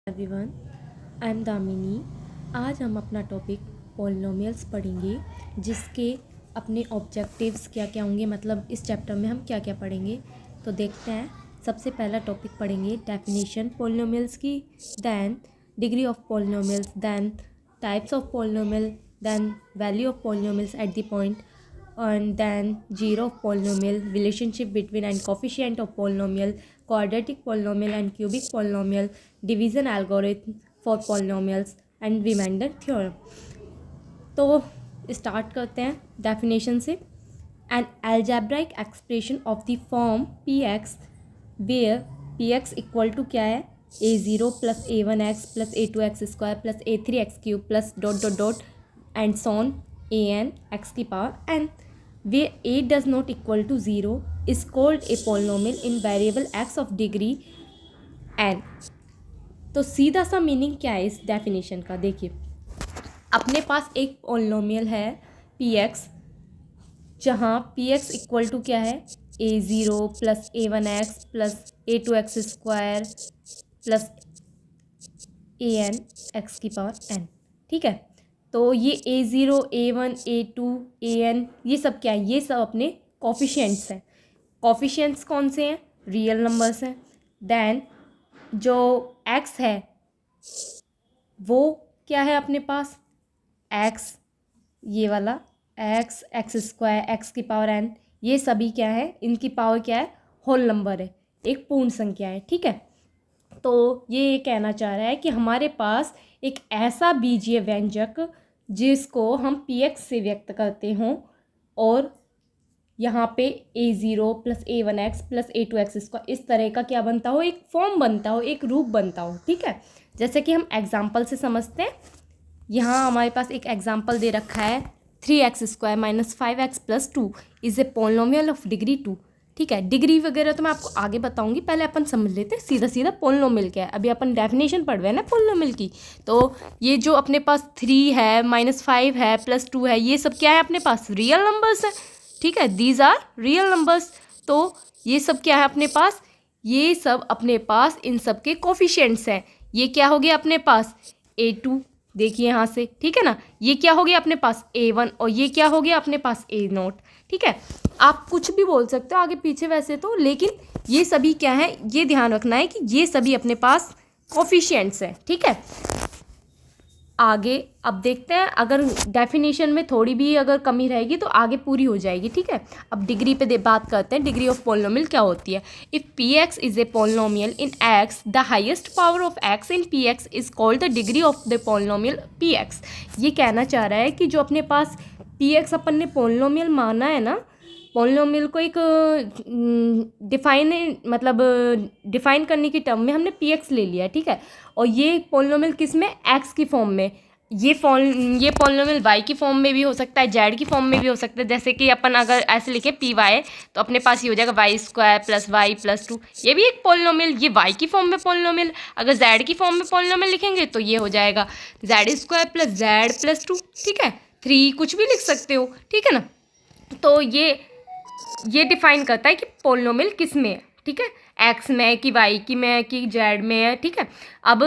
Everyone, I am Damini. आज हम अपना टॉपिक पॉलिनोमियल्स पढ़ेंगे, जिसके अपने ऑब्जेक्टिव्स क्या क्या होंगे, मतलब इस चैप्टर में हम क्या क्या पढ़ेंगे। तो देखते हैं। सबसे पहला टॉपिक पढ़ेंगे डेफिनेशन पॉलिनोमियल्स की, then degree of polynomials, then types of polynomial, then value of polynomials at the point, and then zero of polynomial, relationship between and coefficient of polynomial, quadratic polynomial and cubic polynomial, division algorithm for polynomials and Riemann theorem। तो start करते हैं definition से। An algebraic expression of the form px where px equal to क्या है, a0 plus a1x plus a2x square plus a3x cube plus dot dot dot and so on an x की पावर n, where a does not equal to 0 is called a polynomial in variable x of degree n। तो सीधा सा meaning क्या है इस definition का, देखिए। अपने पास एक पॉलिनोमियल है px, जहाँ px इक्वल टू क्या है, a0 plus a1x plus a2x square plus an x की पावर n। ठीक है, तो ये a0, a1, a2, an ये सब क्या है, ये सब अपने कोफिशिएंट्स हैं। कोफिशिएंट्स कौन से हैं, रियल नंबर्स हैं। देन जो x है वो क्या है अपने पास, x, ये वाला x, x स्क्वायर, x की पावर n, ये सभी क्या है, इनकी पावर क्या है, होल नंबर है, एक पूर्ण संख्या है। ठीक है, तो ये कहना चाह रहा है कि हमारे पास एक ऐसा बीजीय व्यंजक जिसको हम px से व्यक्त करते हों, और यहाँ पे a0 plus a1x plus a2x square इस तरह का क्या बनता हो, एक फॉर्म बनता हो, एक रूप बनता हो। ठीक है, जैसे कि हम एग्जाम्पल से समझते हैं। यहाँ हमारे पास एक एग्जाम्पल दे रखा है, 3x square minus 5x plus 2 is a polynomial of degree 2। ठीक है, डिग्री वगैरह तो मैं आपको आगे बताऊंगी, पहले अपन समझ लेते हैं सीधा सीधा पॉलिनोमियल क्या है। अभी अपन डेफिनेशन पढ़ रहे हैं ना पॉलिनोमियल की। तो ये जो अपने पास 3 है, -5 है, +2 है, ये सब क्या है अपने पास, रियल नंबर्स है। ठीक है, दीज आर रियल नंबर्स। तो ये सब क्या है अपने पास, ये सब अपने पास इन सब के कोफिशिएंट्स हैं। ये क्या हो गया अपने पास, a2, देखिए यहाँ से। ठीक है ना, ये क्या हो गया अपने पास a1, और ये क्या हो गया अपने पास a0। ठीक है, आप कुछ भी बोल सकते हो आगे पीछे वैसे तो, लेकिन ये सभी क्या है, ये ध्यान रखना है कि ये सभी अपने पास कोफिशिएंट्स हैं। ठीक है, आगे अब देखते हैं, अगर डेफिनेशन में थोड़ी भी अगर कमी रहेगी तो आगे पूरी हो जाएगी। ठीक है, अब डिग्री पे बात करते हैं, डिग्री ऑफ पॉलिनोमियल क्या होती है। If px is a polynomial in x, the highest power of x in px is called the degree of the polynomial px। ये कहना चाह रहा है कि जो अपने पास px अपन ने पॉलिनोमियल माना है ना, पॉलिनोमियल को एक डिफाइन करने की टर्म में हमने px ले लिया। ठीक है, और ये पॉलिनोमियल किस में, x की फॉर्म में। ये पॉलिनोमियल y की फॉर्म में भी हो सकता है, z की फॉर्म में भी हो सकता है। जैसे कि अपन अगर ऐसे लिखे py, तो अपने पास ये हो जाएगा y square plus y plus 2, ये भी एक पॉलिनोमियल, ये y की फॉर्म में पॉलिनोमियल। अगर z की फॉर्म में पॉलिनोमियल लिखेंगे तो ये हो जाएगा z square plus z plus 2। ठीक है, 3 कुछ भी लिख सकते हो। ठीक है ना, तो ये डिफाइन करता है कि पॉलिनोमियल किस में है। ठीक है, एक्स में कि वाई की में कि जेड में है। ठीक है, अब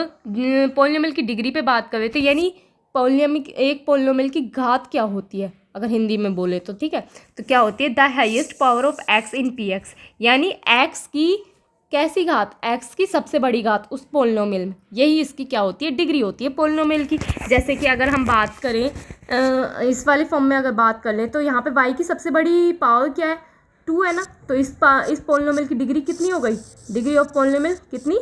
पॉलिनोमियल की डिग्री पे बात कर रहे थे, यानी एक पॉलिनोमियल की घात क्या होती है अगर हिंदी में बोले तो। ठीक है, तो क्या होती है, the highest power of x in P x, यानी एक्स की कैसी घात, एक्स की सबसे बड़ी घात उस पॉलिनोमियल में, यही इसकी क्या होती है, डिग्री होती है पॉलिनोमियल की। जैसे कि अगर हम बात करें इस वाले फॉर्म में अगर बात कर लें, तो यहाँ पे y की सबसे बड़ी पावर क्या है, 2 है ना। तो इस पॉलिनोमियल की डिग्री कितनी हो गई, डिग्री ऑफ पॉलिनोमियल कितनी,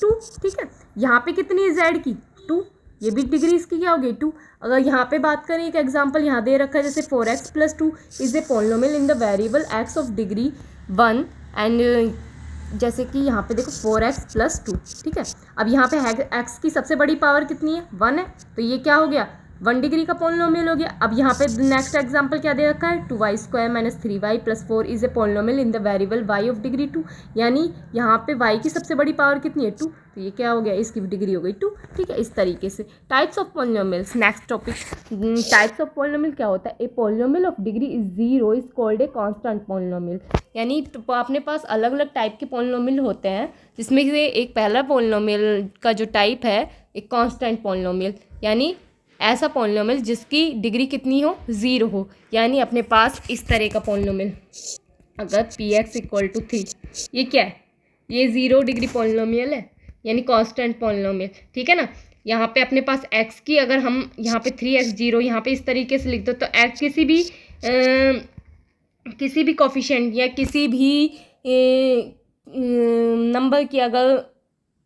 2। ठीक है, यहाँ पे कितनी है z की, 2, ये भी डिग्री इसकी क्या हो गई, 2। अगर यहाँ पे बात करें, एक एग्जांपल यहाँ दे रखा है, जैसे 4x plus 2 is a polynomial in the variable x of degree 1, and जैसे कि यहाँ पे देखो 4x प्लस 2। ठीक है, अब यहाँ पे x की सबसे बड़ी पावर कितनी है, 1 है, तो ये क्या हो गया, 1 डिग्री का पॉलिनोमियल हो गया। अब यहाँ पे नेक्स्ट एग्जांपल क्या दे रखा है, 2y² - 3y + 4 is a polynomial in the variable y of degree 2, यानी यहाँ पे y की सबसे बड़ी पावर कितनी है 2, तो ये क्या हो गया, इसकी डिग्री हो गई 2। ठीक है, इस तरीके से types of polynomials. Next topic, types of polynomial क्या होता है, a polynomial of degree 0 is called a constant polynomial, यानी अपने पास अलग अलग टाइप के पॉलिनोमियल होते हैं, जिसमें से एक पहला पॉलिनोमियल का जो टाइप है एक कांस्टेंट पॉलिनोमियल, यानी ऐसा पॉलिनोमियल जिसकी डिग्री कितनी हो, 0 हो, यानी अपने पास इस तरह का पॉलिनोमियल अगर px = 3, ये क्या है, ये 0 डिग्री पॉलिनोमियल है, यानी कांस्टेंट पॉलिनोमियल। ठीक है ना, यहाँ पे अपने पास x की अगर हम यहाँ पे 3x0 यहाँ पे इस तरीके से लिख दो, तो x किसी भी कोफिशिएंट या किसी भी नंबर की अगर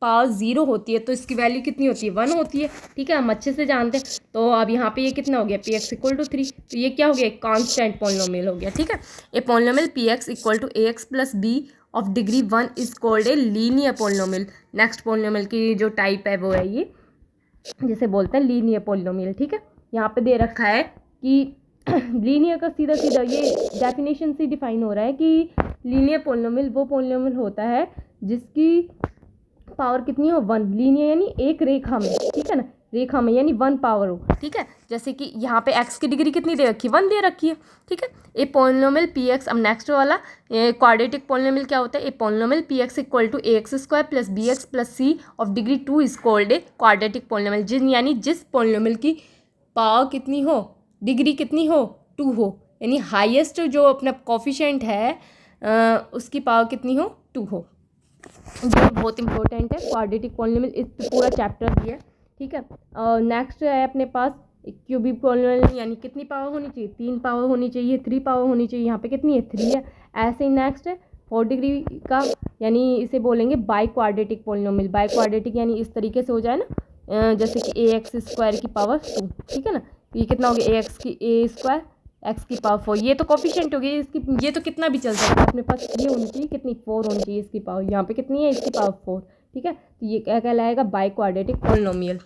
पावर 0 होती है तो इसकी वैल्यू कितनी होती है, 1 होती है। ठीक है, हम अच्छे से जानते हैं। तो अब यहाँ पे ये कितना हो गया, px = 3, तो ये क्या हो गया, कांस्टेंट पॉलिनोमियल हो गया। ठीक है, a polynomial px = ax + b of degree 1 is called a linear polynomial. Next polynomial की जो टाइप है वो है ये, जिसे बोलते हैं लीनियर पॉलिनोमियल। ठीक है, यहाँ पे दे रखा है कि लीनियर का सीधा सीधा ये डेफिनेशन से डिफाइन हो रहा है कि लीनियर पॉलिनोमियल वो पॉलिनोमियल होता है जिसकी पावर कितनी हो, 1। लीनियर यानी एक रेखा में, ठीक है ना, रेखा में यानी 1 पावर हो। ठीक है, जैसे कि यहाँ पे x की डिग्री कितनी दे रखी है, 1 दे रखी है। ठीक है, ए पॉलिनोमियल px, अब नेक्स्ट वाला क्वाड्रेटिक पॉलिनोमियल क्या होता है, a polynomial px = ax² + bx + c of degree 2 is called a quadratic polynomial, यानी जिस पॉलिनोमियल की पावर कितनी हो, डिग्री कितनी हो, 2 हो, यानी हाईएस्ट जो अपना कोफिशिएंट है उसकी पावर कितनी हो, 2 हो। जो बहुत इंपॉर्टेंट है क्वाड्रेटिक पॉलिनोमियल, इस पे पूरा चैप्टर दिया है। ठीक है, नेक्स्ट है अपने पास क्यूबिक पॉलिनोमियल, यानी कितनी पावर होनी चाहिए, 3 पावर होनी चाहिए, 3 पावर होनी चाहिए, यहाँ पे कितनी है, 3 है। ऐसे ही नेक्स्ट है 4 डिग्री का, यानी इसे बोलेंगे by quadratic polynomial. By quadratic यानी इस तरीके से हो जाए ना, जैसे कि ax² की पावर 2। ठीक है ना, ये कितना हो गया, a² x की पावर 4, ये तो कोफिशिएंट हो गई इसकी, ये तो कितना भी चल सकता है। अपने पास ये होनी चाहिए कितनी, 4 होनी चाहिए इसकी पावर, यहाँ पे कितनी है, इसकी पावर 4। ठीक है, तो ये क्या कहलाएगा, बाई क्वाड्रेटिक पॉलिनोमियल।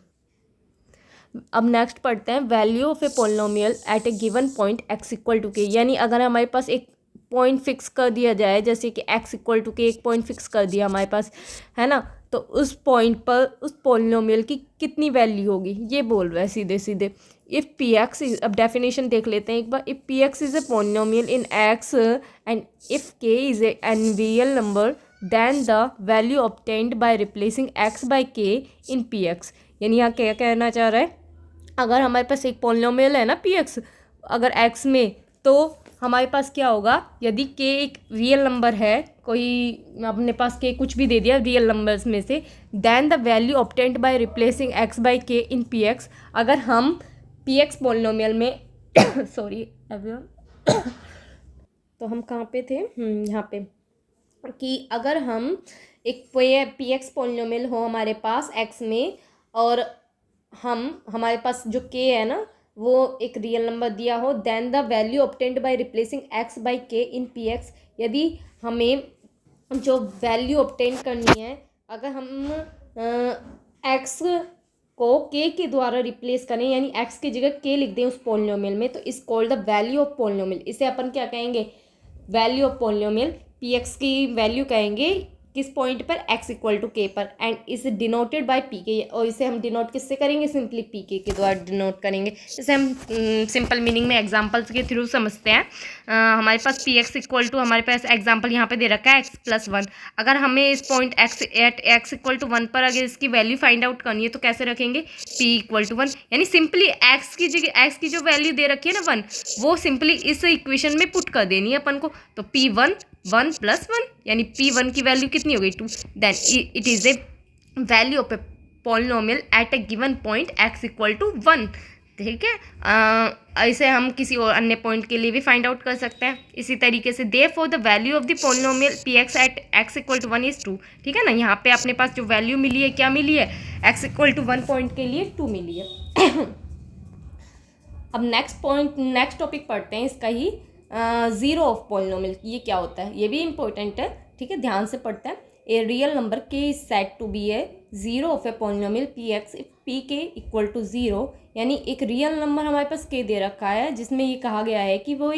अब नेक्स्ट पढ़ते हैं value of a polynomial at a given point x = k, यानी अगर हमारे पास एक पॉइंट फिक्स कर दिया जाए, जैसे कि x = k, एक पॉइंट फिक्स कर दिया हमारे पास है ना, तो उस पॉइंट पर उस पॉलिनोमियल की कितनी वैल्यू होगी, ये बोल रहा है सीधे सीधे। इफ़ px इज, अब डेफिनेशन देख लेते हैं एक बार, if px is a polynomial in x and if k is an real number then the value obtained by replacing x by k in px, यानी यहाँ क्या कहना चाह रहा है, अगर हमारे पास एक पॉलिनोमियल है ना px अगर x में, तो हमारे पास क्या होगा, यदि k एक रियल नंबर है, कोई अपने पास k कुछ भी दे दिया रियल नंबर्स में से, then the value obtained by replacing x by k in px, अगर हम px पॉलिनोमियल में सॉरी एवरीवन तो हम कहाँ पे थे, यहाँ पे, कि अगर हम एक px पॉलिनोमियल हो हमारे पास x में, और हमारे पास जो k है ना वो एक रियल नंबर दिया हो, then the value obtained by replacing x by k in px, यदि हमें जो वैल्यू ऑब्टेन करनी है, अगर हम x को k के द्वारा रिप्लेस करें, यानी x की जगह k लिख दें उस पॉलिनोमियल में, तो इस called the value of polynomial. इसे अपन क्या कहेंगे, वैल्यू ऑफ पॉलिनोमियल, px की वैल्यू कहेंगे किस पॉइंट पर, x = k पर, and is denoted by pk, और इसे हम डिनोट किससे करेंगे, सिंपली pk के द्वारा डिनोट करेंगे। इसे हम सिंपल मीनिंग में एग्जांपल्स के थ्रू समझते हैं। हमारे पास px = हमारे पास एग्जांपल यहाँ पे दे रखा है x + 1, अगर हमें इस पॉइंट x = 1 पर अगर इसकी वैल्यू फाइंड आउट करनी है तो कैसे रखेंगे, p = 1, यानी सिंपली x की जगह x की जो वैल्यू दे रखी है ना 1, वो सिंपली इस इक्वेशन में पुट कर देनी है अपन को, तो p1 1 + 1, यानी p1 की वैल्यू कितनी हो गई, 2, then it is a value of a polynomial at a given point x = 1। ठीक है, इसे हम किसी और अन्य पॉइंट के लिए भी फाइंड आउट कर सकते हैं इसी तरीके से। Therefore the value of the polynomial px at x = 1 is 2। ठीक है ना, यहाँ पे अपने पास जो वैल्यू मिली है, क्या मिली है, x = 1 पॉइंट के लिए 2 मिली है। अब नेक्स्ट टॉपिक पढ़ते हैं इसका ही, ज़ीरो ऑफ पॉलिनोमियल, ये क्या होता है, ये भी इंपॉर्टेंट है। ठीक है, ध्यान से पढ़ते हैं। A real number K is said to be a zero of a polynomial P X if P K equal to zero, यानी एक रियल नंबर हमारे पास के दे रखा है जिसमें ये कहा गया है कि वो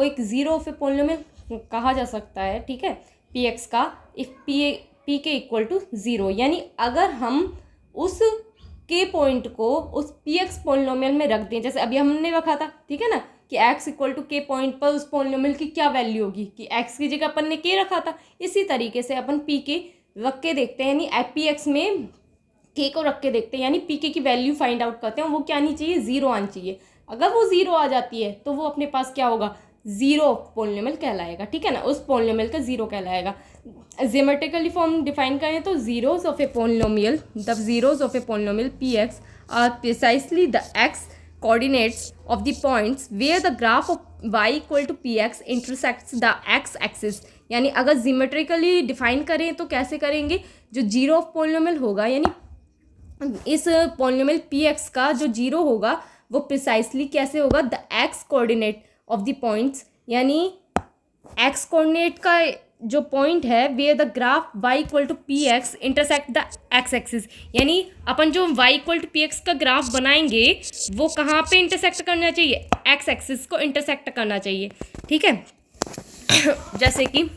एक ज़ीरो ऑफ ए पॉलिनोमियल कहा जा सकता है, ठीक है, पी एक्स का, if P K equal to zero, यानी अगर हम उस के पॉइंट को उस पी एक्स पॉलिनोमियल में रख दें, जैसे अभी हमने रखा था, ठीक है ना, कि x इक्वल टू के पॉइंट पर उस पॉलिनोमियल की क्या वैल्यू होगी, कि x की जगह अपन ने के रखा था, इसी तरीके से अपन पी के रख के देखते हैं, यानी पी एक्स में के को रख के देखते हैं, यानी पी के की वैल्यू फाइंड आउट करते हैं, वो क्या आनी चाहिए, ज़ीरो आनी चाहिए। अगर वो ज़ीरो आ जाती है तो वो अपने पास क्या होगा, ज़ीरो पॉलिनोमियल कहलाएगा, ठीक है ना, उस पॉलिनोमियल का ज़ीरो कहलाएगा। ज्योमेट्रिकली फॉर्म डिफाइन करें तो zeros of a polynomial, the zeros of a polynomial P X are precisely the X coordinates of the points where the graph of y equal to px intersects the x axis, यानी अगर geometrically define करें तो कैसे करेंगे, जो zero of polynomial होगा, यानी इस पॉलिनोमियल px का जो जीरो होगा वो प्रिसाइसली कैसे होगा, the X coordinate of the points, यानी एक्स कोऑर्डिनेट का जो पॉइंट है where the graph y equal to P X intersect the X axis, यानी अपन जो y equal to P X का ग्राफ बनाएंगे वो कहाँ पे इंटरसेक्ट करना चाहिए, एक्स एक्सिस को इंटरसेक्ट करना चाहिए, ठीक है। जैसे कि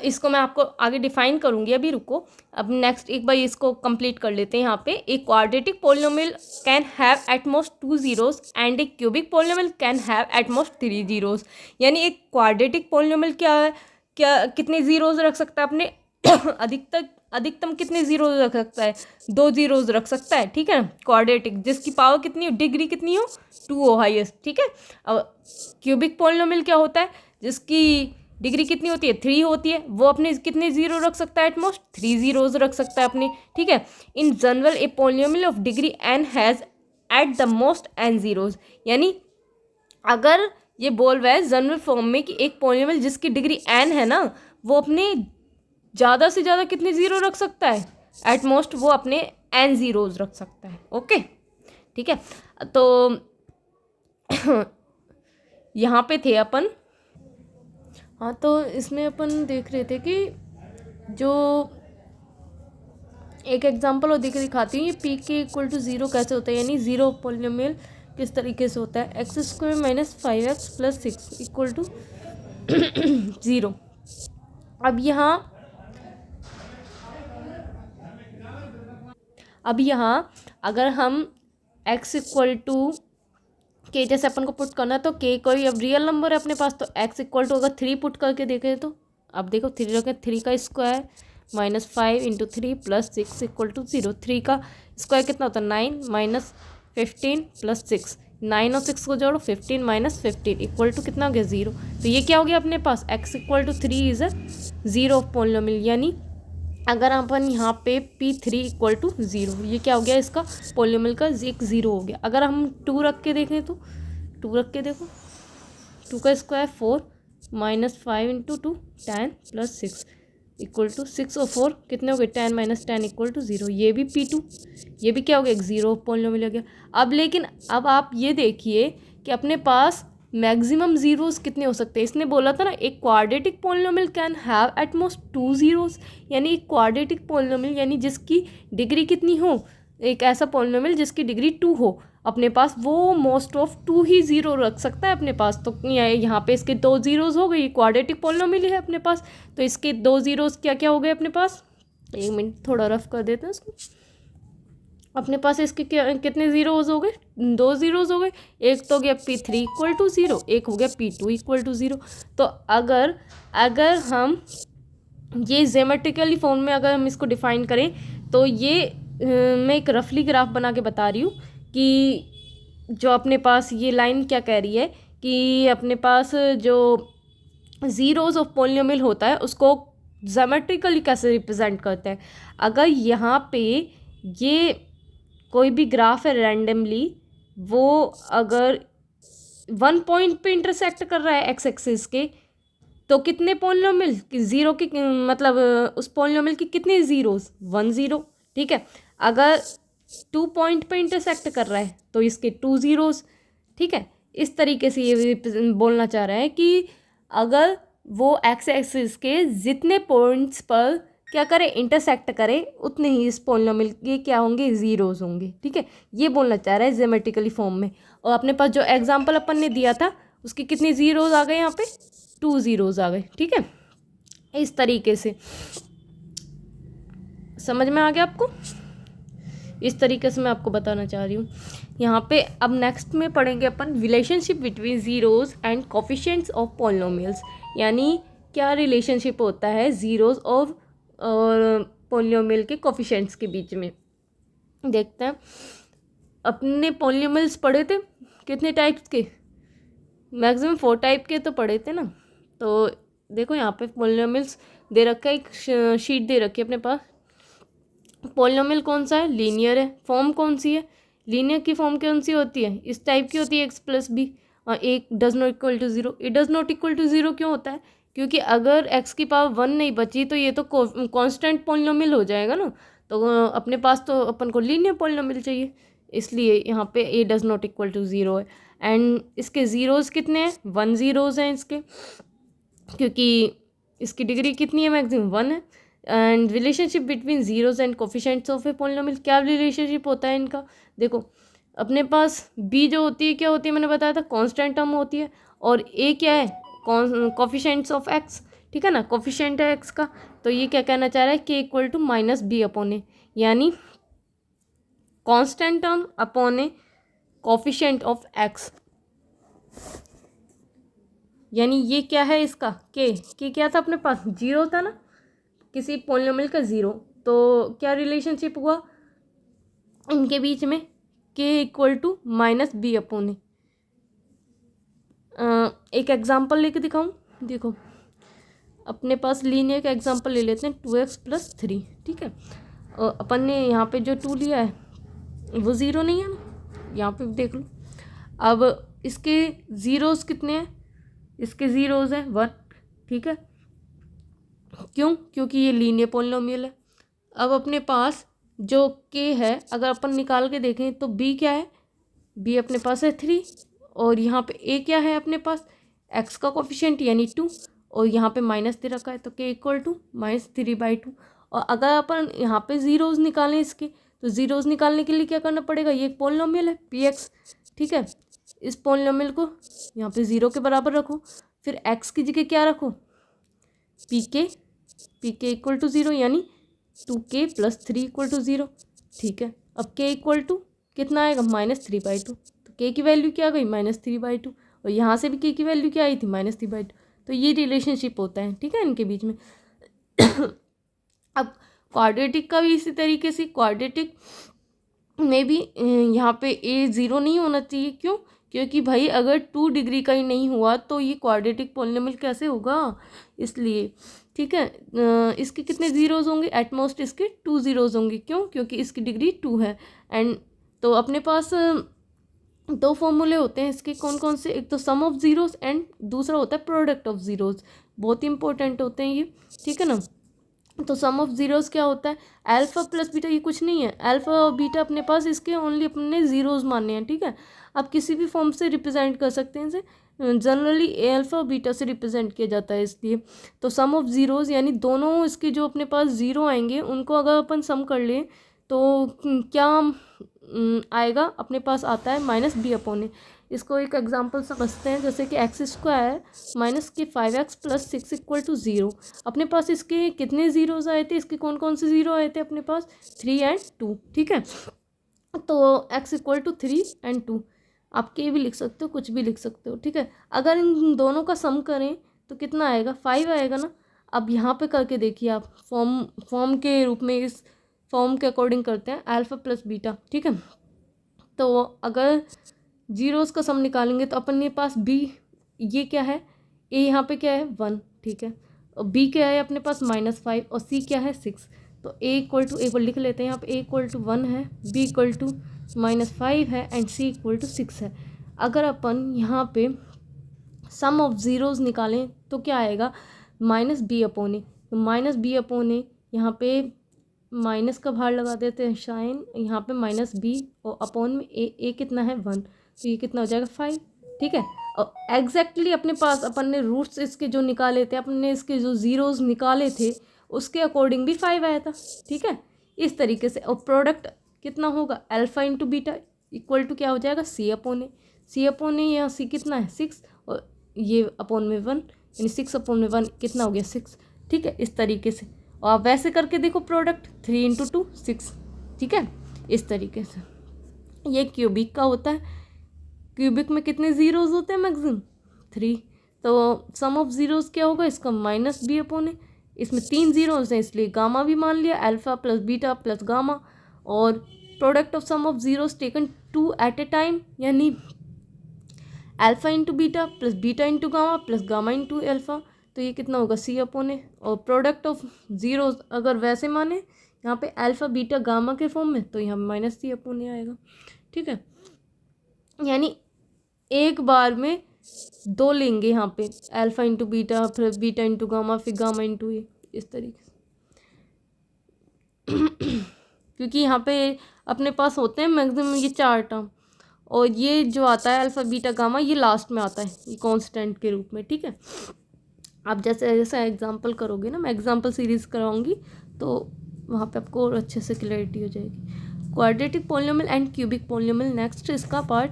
इसको मैं आपको आगे डिफाइन करूंगी, अभी रुको, अब नेक्स्ट एक बार इसको कंप्लीट कर लेते हैं। यहाँ पे एक quadratic polynomial can have at most 2 zeros and एक cubic polynomial can have at most 3 zeros, यानी एक क्वाड्रेटिक पोलिनोमियल क्या है, क्या कितने जीरोस रख सकता है अपने अधिकतम कितने जीरोस रख सकता है, 2 जीरोस रख सकता है, ठीक है, क्वाड्रेटिक जिसकी पावर कितनी हो, डिग्री कितनी हो, 2 हो हाईएस्ट, ठीक है। अब क्यूबिक पोलिनोमियल क्या होता है, जिसकी डिग्री कितनी होती है, 3 होती है, वो अपने कितने जीरो रख सकता है, एटमोस्ट 3 जीरोज रख सकता है अपने, ठीक है। In general a polynomial of degree n has at the most n zeros, यानी अगर ये बोल रहा है जनरल फॉर्म में कि एक पॉलिनोमियल जिसकी डिग्री n है ना, वो अपने ज़्यादा से ज़्यादा कितने ज़ीरो रख सकता है, एटमोस्ट वो अपने n जीरोज रख सकता है, ओके, ठीक है। तो यहाँ पे थे अपन, हाँ, तो इसमें अपन देख रहे थे कि जो एक एग्जांपल और दिखाती हूँ, ये P K equal to zero कैसे होता है, यानी ज़ीरो पॉलिनोमियल किस तरीके से होता है, X square minus 5x plus 6 equal to zero. अब यहाँ अगर हम x इक्वल टू के जैसे अपन को पुट करना है, तो के कोई अब रियल नंबर है अपने पास, तो x इक्वल टू अगर 3 पुट करके देखें तो अब देखो 3 रखें, 3 का square minus 5 into 3 plus 6 equal to 0, 3 का स्क्वायर कितना होता है 9 माइनस 15 प्लस 6, 9 और 6 को जोड़ो 15 माइनस 15 इक्वल टू कितना हो गया 0। तो ये क्या हो गया अपने पास, x equal to 3 is a zero of polynomial, यानी अगर अपन यहाँ पे P3 इक्वल टू 0, ये क्या हो गया, इसका पॉलिनोमियल का एक ज़ीरो हो गया। अगर हम 2 रख के देखें तो 2 रख के देखो, 2 का square 4 minus 5 into 2 10 plus 6 equal to 6 और 4 कितने हो गए, 10 माइनस 10 इक्वल टू 0, ये भी P2, ये भी क्या हो गया, एक ज़ीरो पॉलिनोमियल हो गया। अब लेकिन अब आप ये देखिए कि अपने पास मैक्सिमम ज़ीरोज़ कितने हो सकते हैं, इसने बोला था ना एक quadratic polynomial can have at most 2 zeros, यानी एक क्वाड्रेटिक पॉलिनोमियल यानी जिसकी डिग्री कितनी हो, एक ऐसा पॉलिनोमियल जिसकी डिग्री 2 हो अपने पास, वो मोस्ट ऑफ 2 ही ज़ीरो रख सकता है अपने पास। तो यहाँ पे इसके 2 ज़ीरोज़ हो गई, क्वाड्रेटिक पॉलिनोमियल है अपने पास, तो इसके 2 ज़ीरोज़ क्या क्या हो गए अपने पास, एक मिनट थोड़ा रफ कर देते हैं इसको, अपने पास इसके कितने ज़ीरोज़ हो गए, 2 ज़ीरोज़ हो गए, एक तो हो गया P3 इक्वल टू 0, एक हो गया P2 इक्वल टू 0। तो अगर हम ये ज्योमेट्रिकली फॉर्म में अगर हम इसको डिफ़ाइन करें तो ये मैं एक रफली ग्राफ बना के बता रही हूँ कि जो अपने पास ये लाइन क्या कह रही है कि अपने पास जो ज़ीरोज़ ऑफ पॉलिनोमियल होता है उसको ज्योमेट्रिकली कैसे रिप्रेजेंट करते हैं। अगर यहाँ पे ये कोई भी ग्राफ है रैंडमली, वो अगर 1 पॉइंट पे इंटरसेक्ट कर रहा है एक्स एक्सिस के, तो कितने पॉलिनोमियल की ज़ीरो की मतलब उस पॉलिनोमियल की कितने ज़ीरोज़, 1 ज़ीरो, ठीक है। अगर 2 पॉइंट पे इंटरसेक्ट कर रहा है तो इसके 2 ज़ीरोज़, ठीक है। इस तरीके से ये बोलना चाह रहा है कि अगर वो एक्स एक्सिस के जितने पॉइंट्स पर क्या करे, इंटरसेक्ट करे, उतने ही इस पॉलिनोमियल के क्या होंगे, ज़ीरोज़ होंगे। ठीक है, ये बोलना चाह रहा है ज्योमेट्रिकली फॉर्म में। और अपने पास जो एग्जांपल अपन ने दिया था उसकी कितनी ज़ीरोज़ आ गए, यहाँ पे 2 ज़ीरोज़ आ गए। ठीक है, इस तरीके से समझ में आ गया आपको। इस तरीके से मैं आपको बताना चाह रही हूँ यहाँ पे। अब नेक्स्ट में पढ़ेंगे अपन relationship between zeros and coefficients of polynomials, यानी क्या रिलेशनशिप होता है ज़ीरोज़ और पॉलिनोमियल के कोफिशिएंट्स के बीच में। देखते हैं, अपने पॉलिनोमियल्स पढ़े थे कितने टाइप्स के, मैक्सिमम 4 टाइप के तो पढ़े थे ना। तो देखो यहाँ पे पॉलिनोमियल्स दे रखा है, एक शीट दे रखी है अपने पास। पॉलिनोमियल कौन सा है, लीनियर है। फॉर्म कौन सी है, लीनियर की फॉर्म कौन सी होती है, इस टाइप की होती है, एक्स प्लस बी। एक does not equal to zero, it does not equal to zero क्यों होता है, क्योंकि अगर एक्स की पावर 1 नहीं बची तो ये तो कांस्टेंट पॉलिनोमियल हो जाएगा ना। तो अपने पास तो अपन को लीनियर पॉलिनोमियल चाहिए, इसलिए यहाँ पे a does not equal to zero है। एंड इसके ज़ीरोज़ कितने हैं, 1 ज़ीरोज़ हैं इसके, क्योंकि इसकी डिग्री कितनी है, मैक्सिमम 1 है। And relationship between zeros and coefficients of a polynomial, क्या रिलेशनशिप होता है इनका। देखो अपने पास बी जो होती है क्या होती है, मैंने बताया था कांस्टेंट टर्म होती है, और ए क्या है, कोफिशिएंट्स ऑफ एक्स। ठीक है ना, कोफिशिएंट है एक्स का, तो ये क्या कहना चाह रहा है, के equal to minus b upon a, यानी constant term upon a coefficient of x. यानी ये क्या है इसका, के क्या था अपने पास, जीरो था ना, किसी पॉलिनोमियल का ज़ीरो, तो क्या रिलेशनशिप हुआ इनके बीच में, के equal to minus b upon a. एक एग्जांपल लेके दिखाऊं, देखो अपने पास लीनियर का एग्जांपल ले लेते हैं, 2x + 3। ठीक है, अपन ने यहाँ पे जो 2 लिया है वो ज़ीरो नहीं है ना, यहाँ पे देख लो। अब इसके ज़ीरोज़ कितने हैं, इसके ज़ीरोज़ हैं 1। ठीक है, क्यों, क्योंकि ये लीनियर पॉलिनोमियल है। अब अपने पास जो के है, अगर अपन निकाल के देखें तो बी क्या है, बी अपने पास है 3, और यहाँ पे ए क्या है अपने पास, एक्स का कोफिशिएंट यानी 2, और यहाँ पे माइनस दे रखा है, तो के इक्वल टू -3/2। और अगर अपन यहाँ पे ज़ीरोज़ निकालें इसके, तो ज़ीरोज़ निकालने के लिए क्या करना पड़ेगा, ये एक पॉलिनोमियल है पी एक्स। ठीक है, इस पॉलिनोमियल को यहाँ पे 0 के बराबर रखो, फिर एक्स की जगह क्या रखो, पी के इक्वल टू 0, यानी 2k + 3 = 0। ठीक है, अब k इक्वल टू कितना आएगा, -3/2, तो k की वैल्यू क्या आ गई, -3/2, और यहाँ से भी k की वैल्यू क्या आई थी, -3/2। तो ये रिलेशनशिप होता है, ठीक है, इनके बीच में। अब क्वाड्रेटिक का भी इसी तरीके से, क्वाड्रेटिक में भी यहाँ पे ए 0 नहीं होना चाहिए, क्यों, क्योंकि भाई अगर 2 डिग्री का ही नहीं हुआ तो ये क्वाड्रेटिक पॉलिनोमियल कैसे होगा, इसलिए। ठीक है, इसके कितने ज़ीरोज़ होंगे, एटमोस्ट इसके 2 ज़ीरोज़ होंगे, क्यों, क्योंकि इसकी डिग्री 2 है। एंड तो अपने पास 2 फॉर्मूले होते हैं इसके, कौन कौन से, एक तो सम ऑफ ज़ीरोज़ एंड दूसरा होता है प्रोडक्ट ऑफ ज़ीरोज़, बहुत ही इंपॉर्टेंट होते हैं ये। ठीक है ना, तो सम ऑफ ज़ीरोज़ क्या होता है, अल्फ़ा प्लस बीटा, ये कुछ नहीं है, अल्फ़ा और बीटा अपने पास इसके ओनली अपने ज़ीरोज़ मानने हैं। ठीक है, आप किसी भी फॉर्म से रिप्रेजेंट कर सकते हैं इसे, जनरली अल्फ़ा और बीटा से रिप्रेजेंट किया जाता है इसलिए। तो सम ऑफ ज़ीरोज़ यानी दोनों इसके जो अपने पास ज़ीरो आएंगे उनको अगर अपन सम कर लें तो क्या आएगा, अपने पास आता है -b/a। इसको एक एग्जांपल समझते हैं, जैसे कि x² -5x + 6 = 0। अपने पास इसके कितने ज़ीरोज़ आए थे, इसके कौन कौन से ज़ीरो आए थे अपने पास, 3 और 2। ठीक है, तो x = 3 और 2, आप के भी लिख सकते हो, कुछ भी लिख सकते हो। ठीक है, अगर इन दोनों का सम करें तो कितना आएगा, 5 आएगा ना। अब यहाँ पे करके देखिए आप, फॉर्म के रूप में, इस फॉर्म के अकॉर्डिंग करते हैं, अल्फ़ा प्लस बीटा। ठीक है, तो अगर जीरोज़ का सम निकालेंगे तो अपन के पास बी, ये क्या है, ए यहाँ पे क्या है 1। ठीक है, और बी क्या है अपने पास -5, और सी क्या है 6। तो ए इक्वल टू, एक बार लिख लेते हैं यहाँ पे, ए इक्वल टू 1 है, बी इक्वल टू -5 है, एंड सी इक्वल टू 6 है। अगर अपन यहाँ पे सम ऑफ ज़ीरोज़ निकालें तो क्या आएगा, -b/a। तो -b/a, यहाँ पे माइनस का भार लगा देते हैं साइन, यहाँ पे -b, और अपॉन में ए कितना है 1, तो ये कितना हो जाएगा 5। ठीक है, एग्जैक्टली अपने पास अपन ने रूट्स इसके जो निकाले थे, अपन ने इसके जो ज़ीरोज़ निकाले थे उसके अकॉर्डिंग भी 5 आया था। ठीक है, इस तरीके से। और प्रोडक्ट कितना होगा, alpha into beta equal to क्या हो जाएगा, सी अपॉन ए। सी अपॉन ए, यहाँ सी कितना है 6, और ये अपॉन में 1, यानी 6 अपॉन में 1 कितना हो गया 6। ठीक है, इस तरीके से। और आप वैसे करके देखो, प्रोडक्ट 3 इंटू 2 6। ठीक है, इस तरीके से। ये क्यूबिक का होता है। क्यूबिक में कितने ज़ीरोज़ होते हैं, मैक्सिमम 3। तो सम ऑफ ज़ीरोज़ क्या होगा इसका, माइनस बी अपॉन ए। इसमें 3 ज़ीरोज़ हैं इसलिए गामा भी मान लिया, alpha plus beta plus gamma. और product of sum of zeros taken 2 at a time, यानी alpha into beta plus beta into gamma plus gamma into alpha, तो ये कितना होगा सी अपॉन ए। और प्रोडक्ट ऑफ ज़ीरोज़ अगर वैसे माने यहाँ पे अल्फ़ा बीटा गामा के फॉर्म में, तो यहाँ माइनस सी अपॉन ए आएगा। ठीक है, यानी एक बार में 2 लेंगे यहाँ पे, अल्फ़ा इंटू बीटा फिर बीटा इंटू गामा फिर गामा इंटू ए, इस तरीके से। क्योंकि यहाँ पे अपने पास होते हैं मैक्सिमम ये 4 टर्म, और ये जो आता है अल्फ़ा बीटा गामा ये लास्ट में आता है, ये कांस्टेंट के रूप में। ठीक है, आप जैसे जैसे एग्जांपल करोगे ना, मैं एग्जांपल सीरीज़ कराऊंगी तो वहाँ पे आपको और अच्छे से क्लैरिटी हो जाएगी। Quadratic polynomial and cubic polynomial, next इसका पार्ट।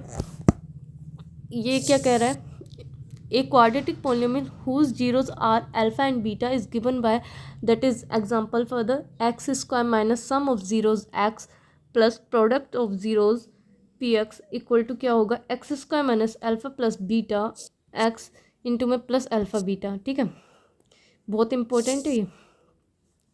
ये क्या कह रहा है, a quadratic polynomial whose zeros are alpha and beta is given by, that is example for the x square minus sum of zeros x plus product of zeros p x equal to क्या होगा, x square minus alpha plus beta x into में plus alpha beta. ठीक है, बहुत important है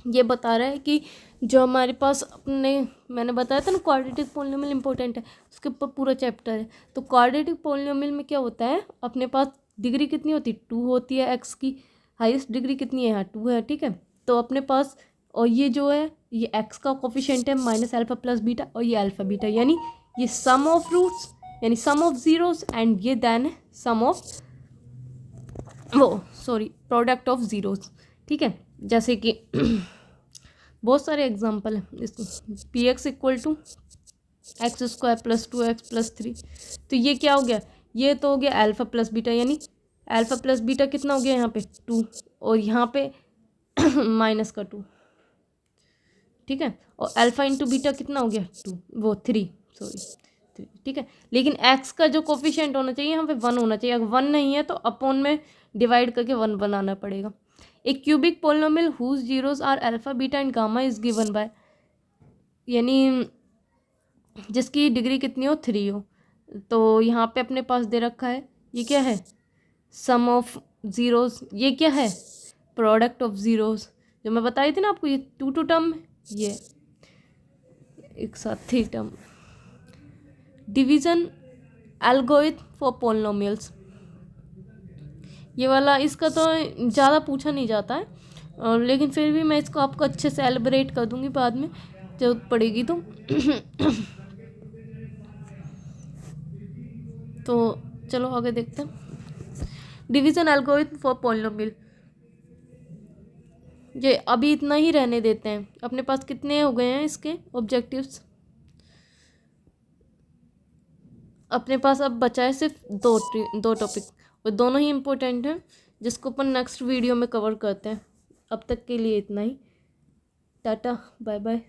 ये बता रहा है कि जो हमारे पास अपने, मैंने बताया था ना क्वाड्रेटिक पॉलिनोमियल इंपॉर्टेंट है, उसके ऊपर पूरा चैप्टर है। तो क्वाड्रेटिक पॉलिनोमियल में क्या होता है, अपने पास डिग्री कितनी होती है, 2 होती है। एक्स की हाईएस्ट डिग्री कितनी है, यहाँ 2 है। ठीक है, तो अपने पास, और ये जो है ये एक्स का कोफिशिएंट है माइनस अल्फा प्लस बीटा, और ये अल्फा बीटा, यानी ये सम ऑफ रूट्स, यानी सम ऑफ जीरोस, एंड ये देन है sum of product of zeros. ठीक है, जैसे कि बहुत सारे एग्जांपल हैं इसमें। P x equal to x square plus 2x plus 3, तो ये क्या हो गया, ये तो हो गया अल्फ़ा प्लस बीटा, यानी अल्फ़ा प्लस बीटा कितना हो गया यहाँ पे 2, और यहाँ पे माइनस का 2। ठीक है, और अल्फ़ा इंटू बीटा कितना हो गया 2, वो 3। ठीक है, लेकिन एक्स का जो कोफिशिएंट होना चाहिए यहाँ पे 1 होना चाहिए। अगर 1 नहीं है तो अपॉन में डिवाइड करके 1 बनाना पड़ेगा। एक cubic polynomial whose zeros are alpha beta and gamma is given by, यानी जिसकी डिग्री कितनी हो 3 हो। तो यहाँ पे अपने पास दे रखा है, ये क्या है, सम ऑफ ज़ीरोज़, ये क्या है, प्रोडक्ट ऑफ ज़ीरोज़, जो मैं बताई थी ना आपको, ये 2 टर्म, ये एक साथ 3 term. Division algorithm for polynomials, ये वाला इसका तो ज़्यादा पूछा नहीं जाता है, लेकिन फिर भी मैं इसको आपको अच्छे से एलिब्रेट कर दूंगी बाद में जरूरत पड़ेगी तो। तो चलो आगे देखते हैं। डिवीज़न एल्गोरिथम फॉर पॉलिनोमियल, ये अभी इतना ही रहने देते हैं। अपने पास कितने हो गए हैं इसके ऑब्जेक्टिव्स, अपने पास अब बचा है सिर्फ 2 टॉपिक, और दोनों ही इम्पोर्टेंट हैं, जिसको अपन नेक्स्ट वीडियो में कवर करते हैं। अब तक के लिए इतना ही, टाटा बाय बाय।